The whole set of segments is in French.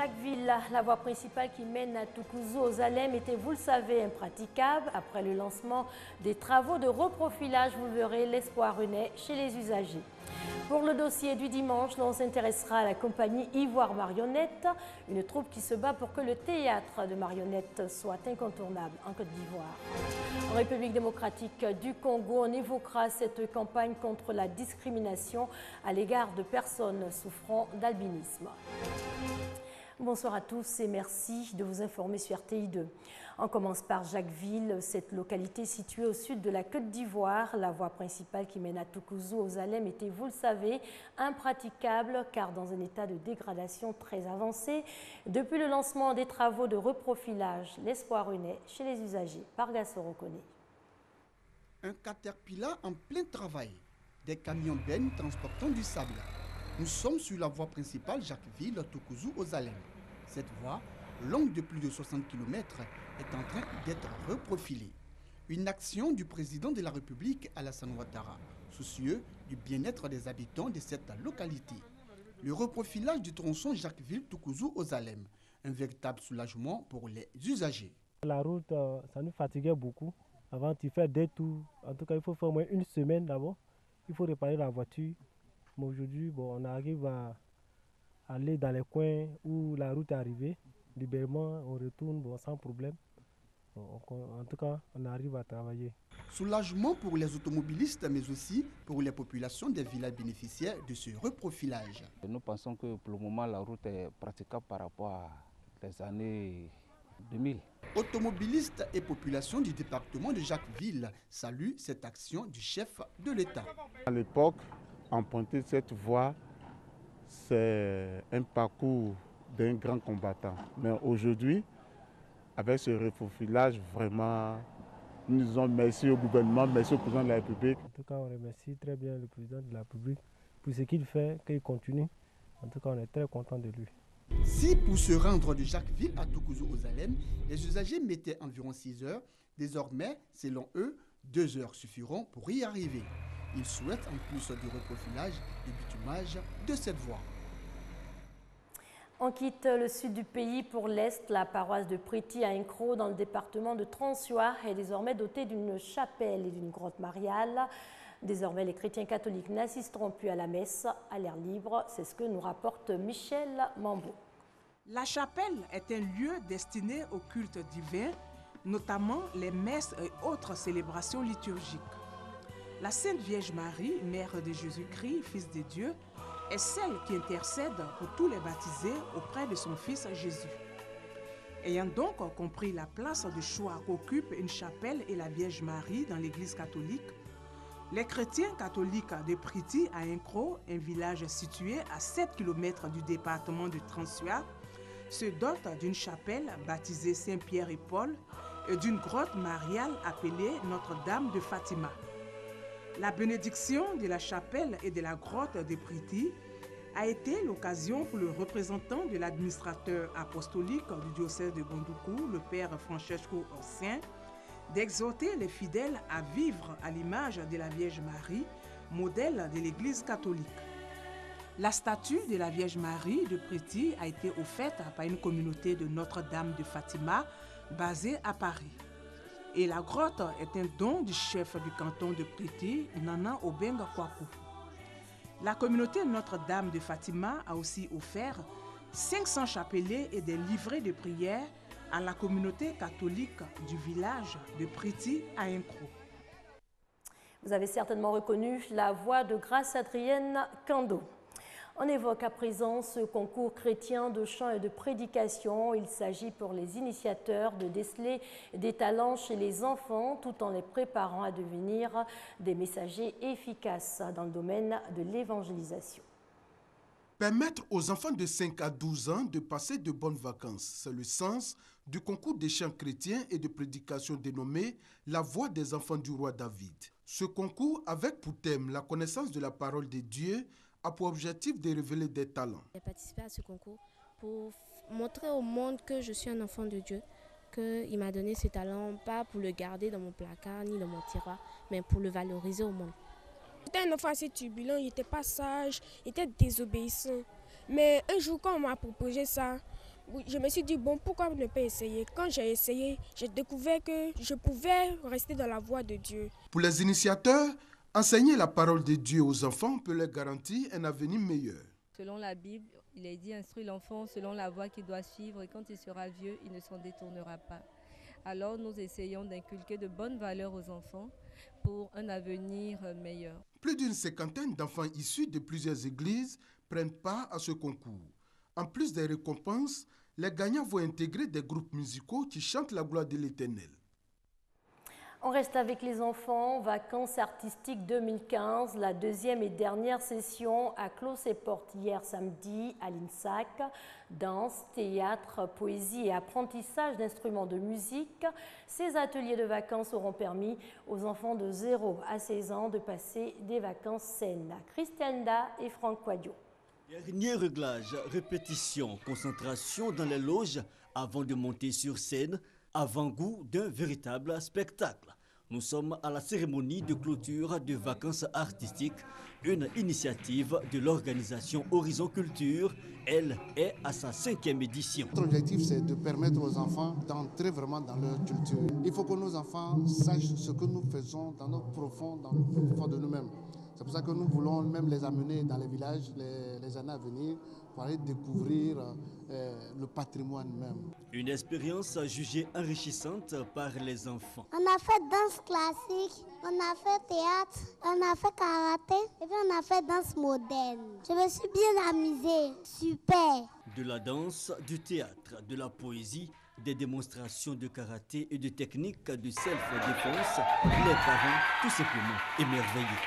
Jacquesville, la voie principale qui mène à Toukouzou aux Alem était, vous le savez, impraticable. Après le lancement des travaux de reprofilage, vous verrez, l'espoir renaît chez les usagers. Pour le dossier du dimanche, l'on s'intéressera à la compagnie Ivoire Marionnette, une troupe qui se bat pour que le théâtre de marionnettes soit incontournable en Côte d'Ivoire. En République démocratique du Congo, on évoquera cette campagne contre la discrimination à l'égard de personnes souffrant d'albinisme. Bonsoir à tous et merci de vous informer sur RTI2. On commence par Jacquesville, cette localité située au sud de la Côte d'Ivoire. La voie principale qui mène à Toukouzou aux Alem était, vous le savez, impraticable car dans un état de dégradation très avancé. Depuis le lancement des travaux de reprofilage, l'espoir renaît chez les usagers. Pargasso reconnaît. Un caterpillar en plein travail, des camions bennes transportant du sable. Nous sommes sur la voie principale Jacquesville-Toukouzou aux Alem. Cette voie, longue de plus de 60 km, est en train d'être reprofilée. Une action du président de la République, Alassane Ouattara, soucieux du bien-être des habitants de cette localité. Le reprofilage du tronçon Jacquesville-Toukouzou aux Alem, un véritable soulagement pour les usagers. La route, ça nous fatiguait beaucoup. Avant, tu fais des tours. En tout cas, il faut faire au moins une semaine d'abord. Il faut réparer la voiture. Mais aujourd'hui, on arrive à aller dans les coins où la route est arrivée. Librement, on retourne sans problème. En tout cas, on arrive à travailler. Soulagement pour les automobilistes, mais aussi pour les populations des villages bénéficiaires de ce reprofilage. Nous pensons que pour le moment, la route est praticable par rapport à les années 2000. Automobilistes et populations du département de Jacquesville saluent cette action du chef de l'État. À l'époque, emprunter cette voie, c'est un parcours d'un grand combattant. Mais aujourd'hui, avec ce reprofilage, vraiment, nous disons merci au gouvernement, merci au président de la République. En tout cas, on remercie très bien le président de la République pour ce qu'il fait, qu'il continue. En tout cas, on est très content de lui. Si pour se rendre de Jacquesville à Toukouzou aux Alem, les usagers mettaient environ 6 heures, désormais, selon eux, 2 heures suffiront pour y arriver. Ils souhaitent en plus du reprofilage et bitumage de cette voie. On quitte le sud du pays pour l'est. La paroisse de Priti à Incro, dans le département de Transyoa, est désormais dotée d'une chapelle et d'une grotte mariale. Désormais, les chrétiens catholiques n'assisteront plus à la messe à l'air libre. C'est ce que nous rapporte Michel Mambo. La chapelle est un lieu destiné au culte divin, notamment les messes et autres célébrations liturgiques. La Sainte Vierge Marie, mère de Jésus-Christ, Fils de Dieu, est celle qui intercède pour tous les baptisés auprès de son Fils Jésus. Ayant donc compris la place de choix qu'occupe une chapelle et la Vierge Marie dans l'Église catholique, les chrétiens catholiques de Priti à Incro, un village situé à 7 km du département de Transyoa, se dotent d'une chapelle baptisée Saint-Pierre et Paul et d'une grotte mariale appelée Notre-Dame de Fatima. La bénédiction de la chapelle et de la grotte de Priti a été l'occasion pour le représentant de l'administrateur apostolique du diocèse de Bondoukou, le père Francesco Orsien, d'exhorter les fidèles à vivre à l'image de la Vierge Marie, modèle de l'Église catholique. La statue de la Vierge Marie de Priti a été offerte par une communauté de Notre-Dame de Fatima basée à Paris. Et la grotte est un don du chef du canton de Priti, Nana Obenga Kwaku. La communauté Notre-Dame de Fatima a aussi offert 500 chapelets et des livrets de prière à la communauté catholique du village de Priti à Incro. Vous avez certainement reconnu la voix de Grâce Adrienne Kando. On évoque à présent ce concours chrétien de chant et de prédication. Il s'agit pour les initiateurs de déceler des talents chez les enfants tout en les préparant à devenir des messagers efficaces dans le domaine de l'évangélisation. Permettre aux enfants de 5 à 12 ans de passer de bonnes vacances, c'est le sens du concours des chants chrétiens et de prédication dénommé « La voix des enfants du roi David ». Ce concours, avec pour thème la connaissance de la parole de Dieu, a pour objectif de révéler des talents. J'ai participé à ce concours pour montrer au monde que je suis un enfant de Dieu, qu'il m'a donné ce talent, pas pour le garder dans mon placard ni dans mon tiroir, mais pour le valoriser au monde. J'étais un enfant assez turbulent, il n'était pas sage, il était désobéissant. Mais un jour, quand on m'a proposé ça, Oui, je me suis dit, bon, pourquoi ne pas essayer? Quand j'ai essayé, j'ai découvert que je pouvais rester dans la voie de Dieu. Pour les initiateurs, enseigner la parole de Dieu aux enfants peut leur garantir un avenir meilleur. Selon la Bible, il est dit, instruis l'enfant selon la voie qu'il doit suivre et quand il sera vieux, il ne s'en détournera pas. Alors nous essayons d'inculquer de bonnes valeurs aux enfants pour un avenir meilleur. Plus d'une cinquantaine d'enfants issus de plusieurs églises prennent part à ce concours. En plus des récompenses, les gagnants vont intégrer des groupes musicaux qui chantent la gloire de l'Éternel. On reste avec les enfants. Vacances artistiques 2015. La deuxième et dernière session a clos ses portes hier samedi à l'INSAC. Danse, théâtre, poésie et apprentissage d'instruments de musique. Ces ateliers de vacances auront permis aux enfants de 0 à 16 ans de passer des vacances saines. Christiane Da et Franck Quadio. Dernier réglage, répétition, concentration dans les loges avant de monter sur scène, avant-goût d'un véritable spectacle. Nous sommes à la cérémonie de clôture de vacances artistiques, une initiative de l'organisation Horizon Culture. Elle est à sa 5e édition. Notre objectif, c'est de permettre aux enfants d'entrer vraiment dans leur culture. Il faut que nos enfants sachent ce que nous faisons dans le profond de nous-mêmes. C'est pour ça que nous voulons même les amener dans les villages les années à venir pour aller découvrir le patrimoine même. Une expérience jugée enrichissante par les enfants. On a fait danse classique, on a fait théâtre, on a fait karaté et puis on a fait danse moderne. Je me suis bien amusée, super. De la danse, du théâtre, de la poésie, des démonstrations de karaté et de techniques de self-défense, les parents tout simplement émerveillés.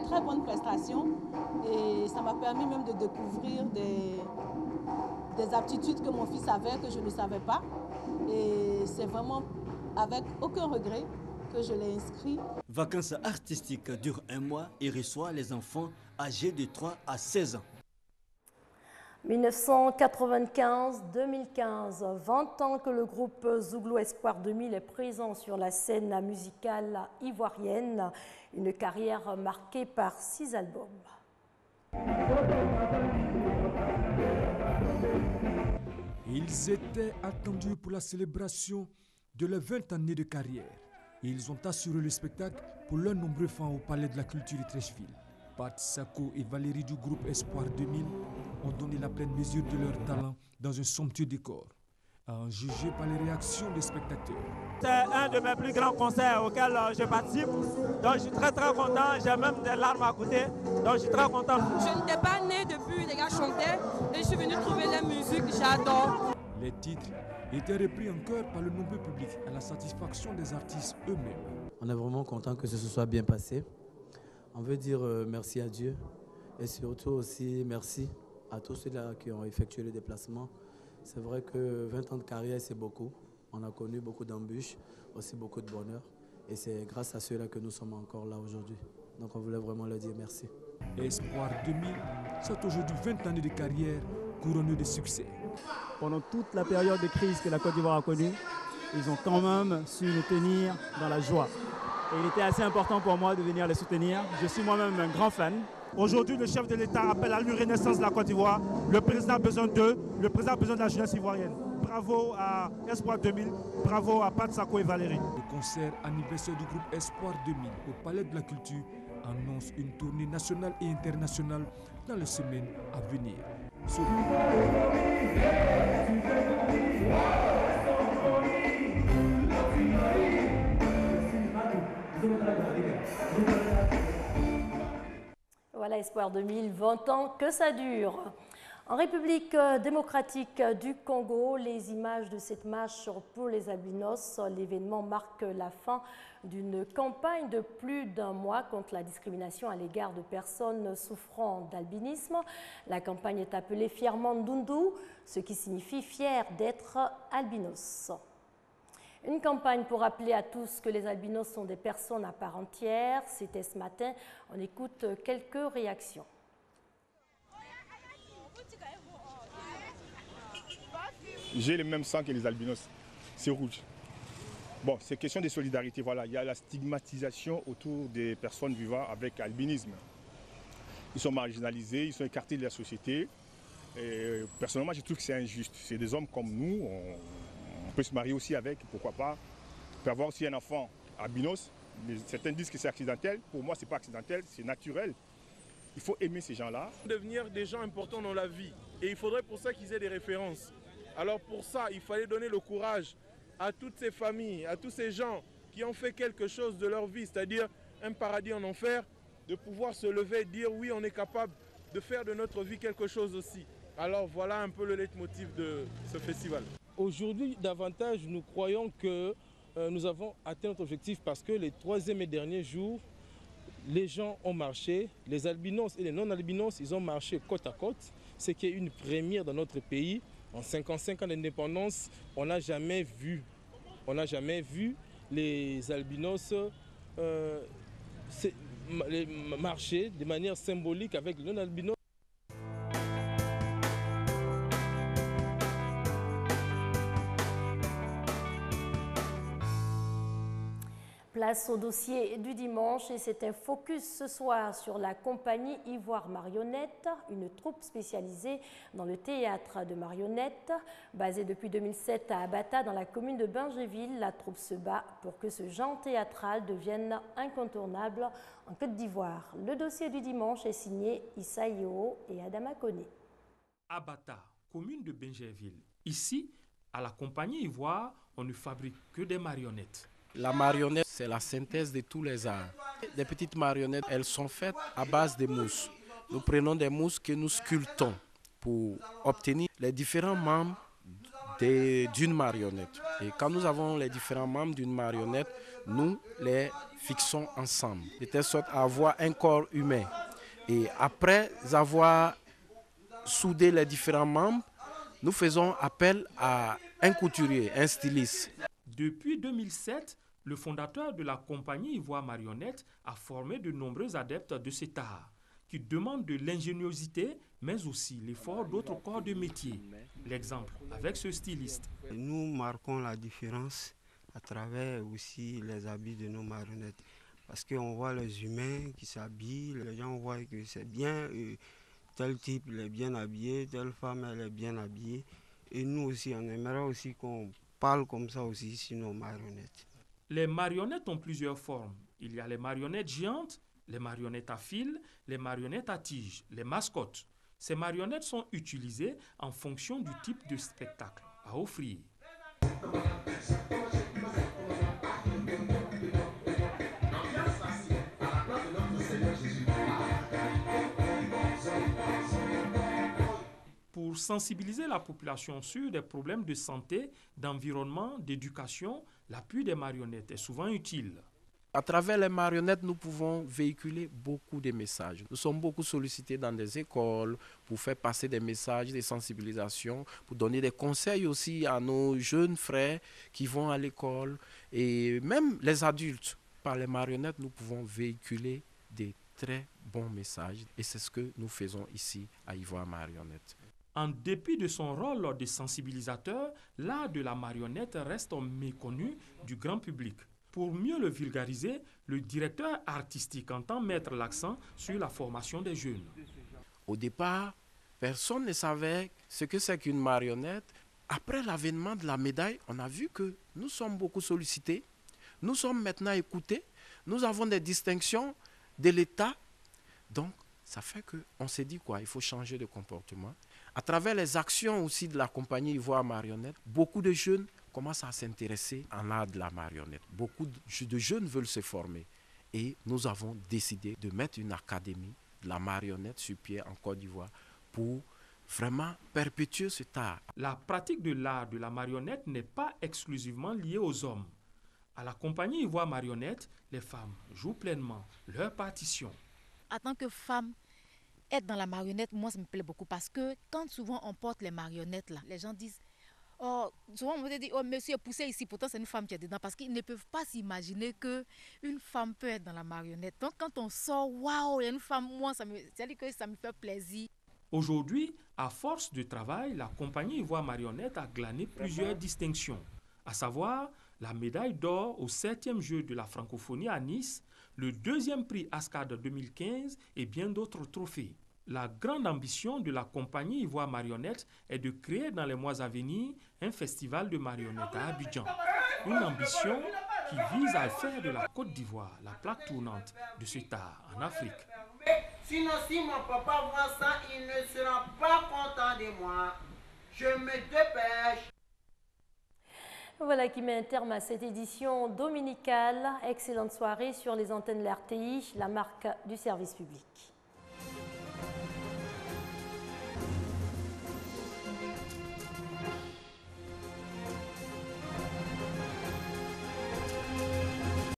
Très bonne prestation et ça m'a permis même de découvrir des aptitudes que mon fils avait, que je ne savais pas. Et c'est vraiment avec aucun regret que je l'ai inscrit. Vacances artistiques durent 1 mois et reçoit les enfants âgés de 3 à 16 ans. 1995-2015, 20 ans que le groupe Zouglou Espoir 2000 est présent sur la scène musicale ivoirienne. Une carrière marquée par 6 albums. Ils étaient attendus pour la célébration de leurs 20 années de carrière. Et ils ont assuré le spectacle pour leurs nombreux fans au Palais de la Culture de Treichville. Pat Sako et Valérie du groupe Espoir 2000 ont donné la pleine mesure de leur talent dans un somptueux décor, à en juger par les réactions des spectateurs. C'est un de mes plus grands concerts auxquels je participe, donc je suis très content, j'ai même des larmes à côté, donc je suis très content. Je n'étais pas née depuis les gars chantaient et je suis venue trouver la musique, j'adore. Les titres étaient repris en chœur par le nombreux public à la satisfaction des artistes eux-mêmes. On est vraiment content que ce soit bien passé. On veut dire merci à Dieu et surtout aussi merci à tous ceux-là qui ont effectué le déplacement. C'est vrai que 20 ans de carrière, c'est beaucoup. On a connu beaucoup d'embûches, aussi beaucoup de bonheur. Et c'est grâce à ceux-là que nous sommes encore là aujourd'hui. Donc on voulait vraiment leur dire merci. Espoir 2000, c'est aujourd'hui 20 années de carrière couronnée de succès. Pendant toute la période de crise que la Côte d'Ivoire a connue, ils ont quand même su nous tenir dans la joie. Et il était assez important pour moi de venir les soutenir. Je suis moi-même un grand fan. Aujourd'hui, le chef de l'État appelle à l'urénaissance de la Côte d'Ivoire. Le président a besoin d'eux, le président a besoin de la jeunesse ivoirienne. Bravo à Espoir 2000, bravo à Pat Sako et Valérie. Le concert anniversaire du groupe Espoir 2000 au Palais de la Culture annonce une tournée nationale et internationale dans les semaines à venir. Voilà Espoir 2000, 20 ans que ça dure. En République démocratique du Congo, les images de cette marche pour les albinos, l'événement marque la fin d'une campagne de plus d'1 mois contre la discrimination à l'égard de personnes souffrant d'albinisme. La campagne est appelée Fièrement Ndundu, ce qui signifie fier d'être albinos. Une campagne pour rappeler à tous que les albinos sont des personnes à part entière. C'était ce matin. On écoute quelques réactions. J'ai le même sang que les albinos. C'est rouge. Bon, c'est question de solidarité. Voilà, il y a la stigmatisation autour des personnes vivant avec albinisme. Ils sont marginalisés, ils sont écartés de la société. Et personnellement, je trouve que c'est injuste. C'est des hommes comme nous, on peut se marier aussi avec, pourquoi pas. On peut avoir aussi un enfant albinos. Certains disent que c'est accidentel. Pour moi, ce n'est pas accidentel, c'est naturel. Il faut aimer ces gens-là. Devenir des gens importants dans la vie. Et il faudrait pour ça qu'ils aient des références. Alors pour ça, il fallait donner le courage à toutes ces familles, à tous ces gens qui ont fait quelque chose de leur vie, c'est-à-dire un paradis en enfer, de pouvoir se lever et dire oui, on est capable de faire de notre vie quelque chose aussi. Alors voilà un peu le leitmotiv de ce festival. Aujourd'hui, davantage, nous croyons que nous avons atteint notre objectif parce que les 3e et derniers jours, les gens ont marché, les albinos et les non-albinos, ils ont marché côte à côte, ce qui est une première dans notre pays. En 55 ans d'indépendance, on n'a jamais vu les albinos marcher de manière symbolique avec les non-albinos. Place au dossier du dimanche et c'est un focus ce soir sur la compagnie Ivoire Marionnette, une troupe spécialisée dans le théâtre de marionnettes. Basée depuis 2007 à Abata dans la commune de Bingéville, la troupe se bat pour que ce genre théâtral devienne incontournable en Côte d'Ivoire. Le dossier du dimanche est signé Issa Yeo et Adama Koné. Abata, commune de Bingéville. Ici, à la compagnie Ivoire, on ne fabrique que des marionnettes. La marionnette, c'est la synthèse de tous les arts. Les petites marionnettes, elles sont faites à base de mousse. Nous prenons des mousses que nous sculptons pour obtenir les différents membres d'une marionnette. Et quand nous avons les différents membres d'une marionnette, nous les fixons ensemble, de telle sorte à avoir un corps humain. Et après avoir soudé les différents membres, nous faisons appel à un couturier, un styliste. Depuis 2007, le fondateur de la compagnie Ivoire Marionnette a formé de nombreux adeptes de cet art, qui demandent de l'ingéniosité, mais aussi l'effort d'autres corps de métier. L'exemple avec ce styliste. Nous marquons la différence à travers aussi les habits de nos marionnettes. Parce qu'on voit les humains qui s'habillent, les gens voient que c'est bien, tel type il est bien habillé, telle femme elle est bien habillée. Et nous aussi, on aimerait aussi qu'on parle comme ça aussi sur nos marionnettes. Les marionnettes ont plusieurs formes. Il y a les marionnettes géantes, les marionnettes à fil, les marionnettes à tige, les mascottes. Ces marionnettes sont utilisées en fonction du type de spectacle à offrir. Pour sensibiliser la population sur des problèmes de santé, d'environnement, d'éducation, l'appui des marionnettes est souvent utile. À travers les marionnettes, nous pouvons véhiculer beaucoup de messages. Nous sommes beaucoup sollicités dans des écoles pour faire passer des messages de sensibilisation, pour donner des conseils aussi à nos jeunes frères qui vont à l'école. Et même les adultes, par les marionnettes, nous pouvons véhiculer des très bons messages. Et c'est ce que nous faisons ici à Ivoire Marionnette. En dépit de son rôle de sensibilisateur, l'art de la marionnette reste méconnu du grand public. Pour mieux le vulgariser, le directeur artistique entend mettre l'accent sur la formation des jeunes. Au départ, personne ne savait ce que c'est qu'une marionnette. Après l'avènement de la médaille, on a vu que nous sommes beaucoup sollicités. Nous sommes maintenant écoutés. Nous avons des distinctions de l'État. Donc, ça fait qu'on s'est dit quoi, il faut changer de comportement. À travers les actions aussi de la compagnie Ivoire Marionnette, beaucoup de jeunes commencent à s'intéresser à l'art de la marionnette. Beaucoup de jeunes veulent se former. Et nous avons décidé de mettre une académie de la marionnette sur pied en Côte d'Ivoire pour vraiment perpétuer cet art. La pratique de l'art de la marionnette n'est pas exclusivement liée aux hommes. À la compagnie Ivoire Marionnette, les femmes jouent pleinement leur partition. En tant que femme, être dans la marionnette, moi, ça me plaît beaucoup parce que quand souvent on porte les marionnettes, là, les gens disent, oh, souvent on me dit, oh, monsieur est poussé ici, pourtant c'est une femme qui est dedans parce qu'ils ne peuvent pas s'imaginer qu'une femme peut être dans la marionnette. Donc quand on sort, waouh, il y a une femme, moi, ça me fait plaisir. Aujourd'hui, à force de travail, la compagnie Ivoire Marionnette a glané plusieurs distinctions, à savoir la médaille d'or au 7e jeu de la francophonie à Nice, le 2e prix ASCAD 2015 et bien d'autres trophées. La grande ambition de la compagnie Ivoire Marionnette est de créer dans les mois à venir un festival de marionnettes à Abidjan. Une ambition qui vise à faire de la Côte d'Ivoire la plaque tournante de cet art en Afrique. Sinon, si mon papa voit ça, il ne sera pas content de moi. Je me dépêche. Voilà qui met un terme à cette édition dominicale. Excellente soirée sur les antennes de l'RTI, la marque du service public.